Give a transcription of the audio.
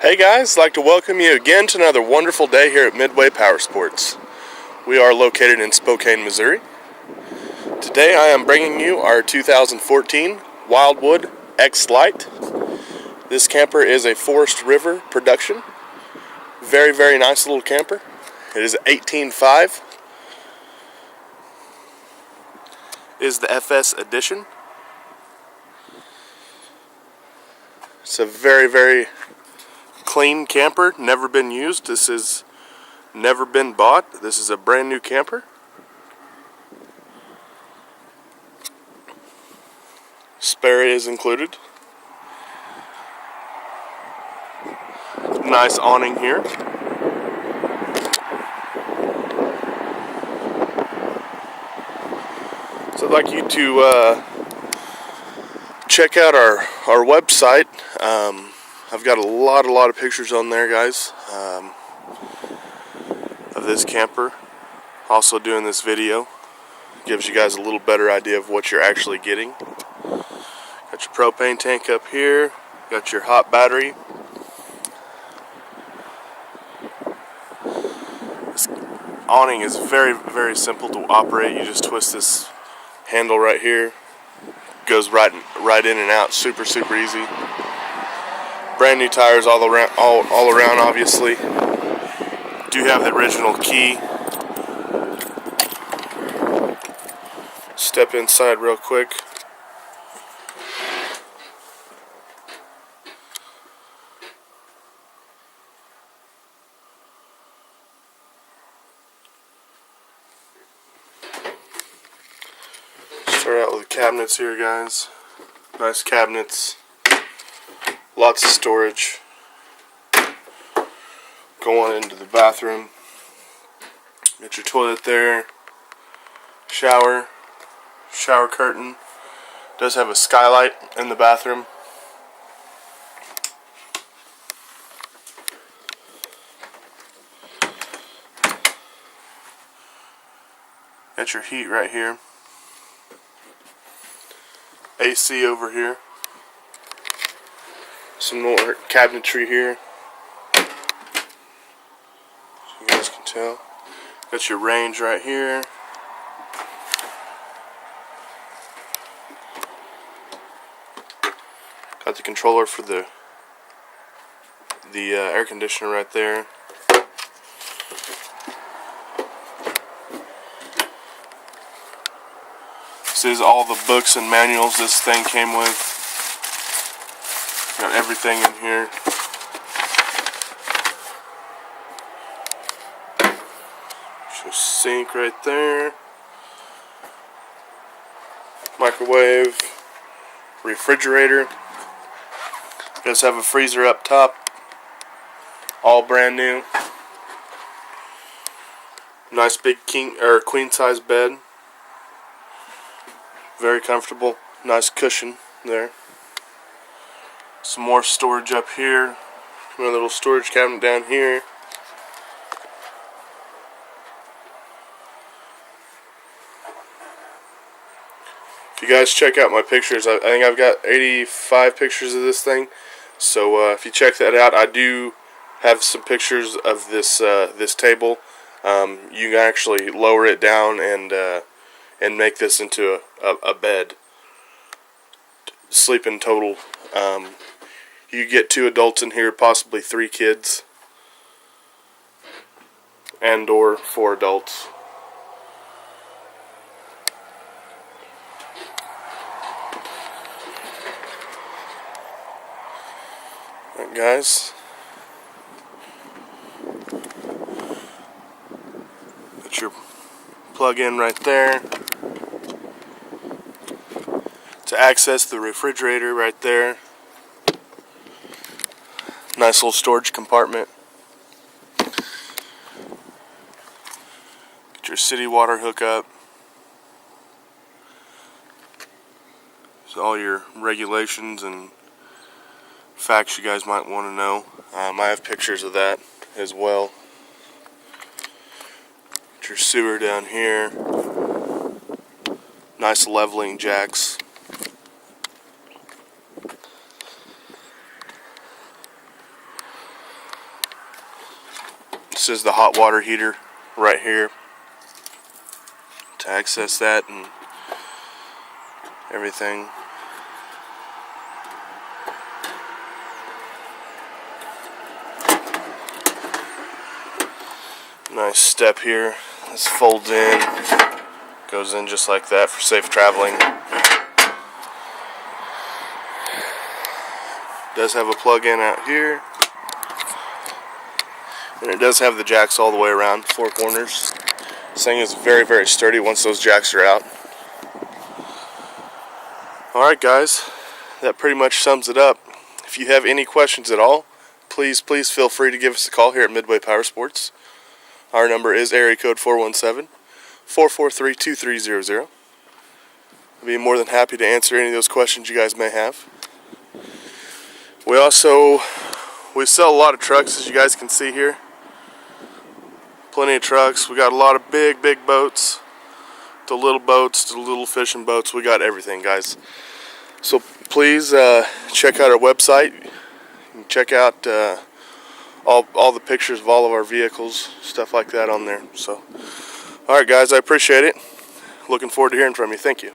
Hey guys, I'd like to welcome you again to another wonderful day here at Midway Power Sports. We are located in Spokane, Missouri. Today I am bringing you our 2014 Wildwood X Lite. This camper is a Forest River production. Very, very nice little camper. It is 18.5. It is the FS edition. It's a very, very clean camper, never been used. This has never been bought. This is a brand new camper. Spare is included. Nice awning here. So I'd like you to check out our website. I've got a lot of pictures on there, guys, of this camper. Also doing this video gives you guys a little better idea of what you're actually getting. Got your propane tank up here. Got your hot battery. This awning is very, very simple to operate. You just twist this handle right here. Goes right in and out. Super easy. Brand new tires all around, obviously. Do have the original key. Step inside real quick. Start out with the cabinets here, guys. Nice cabinets. Lots of storage. Go on into the bathroom. Got your toilet there. Shower curtain. Does have a skylight in the bathroom. Got your heat right here. AC over here. Some more cabinetry here. So you guys can tell. Got your range right here. Got the controller for the air conditioner right there. This is all the books and manuals this thing came with. Got everything in here. Your sink right there. Microwave. Refrigerator. Does have a freezer up top. All brand new. Nice big queen size bed. Very comfortable. Nice cushion there. Some more storage up here. Another little storage cabinet down here. If you guys check out my pictures, I think I've got 85 pictures of this thing. So if you check that out, I do have some pictures of this this table. You can actually lower it down and make this into a bed. Sleeping total. You get 2 adults in here, possibly 3 kids, and or 4 adults. Alright, guys. Got your plug-in right there. To access the refrigerator right there. Nice little storage compartment. Get your city water hookup. So all your regulations and facts you guys might want to know. I have pictures of that as well. Get your sewer down here. Nice leveling jacks. This is the hot water heater right here to access that and everything. Nice step here. This folds in, goes in just like that for safe traveling. Does have a plug-in out here, and it does have the jacks all the way around, 4 corners. This thing is very, very sturdy once those jacks are out. Alright guys, that pretty much sums it up. If you have any questions at all, please feel free to give us a call here at Midway Power Sports. Our number is area code 417-443-2300. I'll be more than happy to answer any of those questions you guys may have. We sell a lot of trucks, as you guys can see here. Plenty of trucks. We got a lot of big boats, to little fishing boats. We got everything, guys. So please check out our website. You can check out all the pictures of all of our vehicles, stuff like that on there. So, alright guys, I appreciate it. Looking forward to hearing from you. Thank you.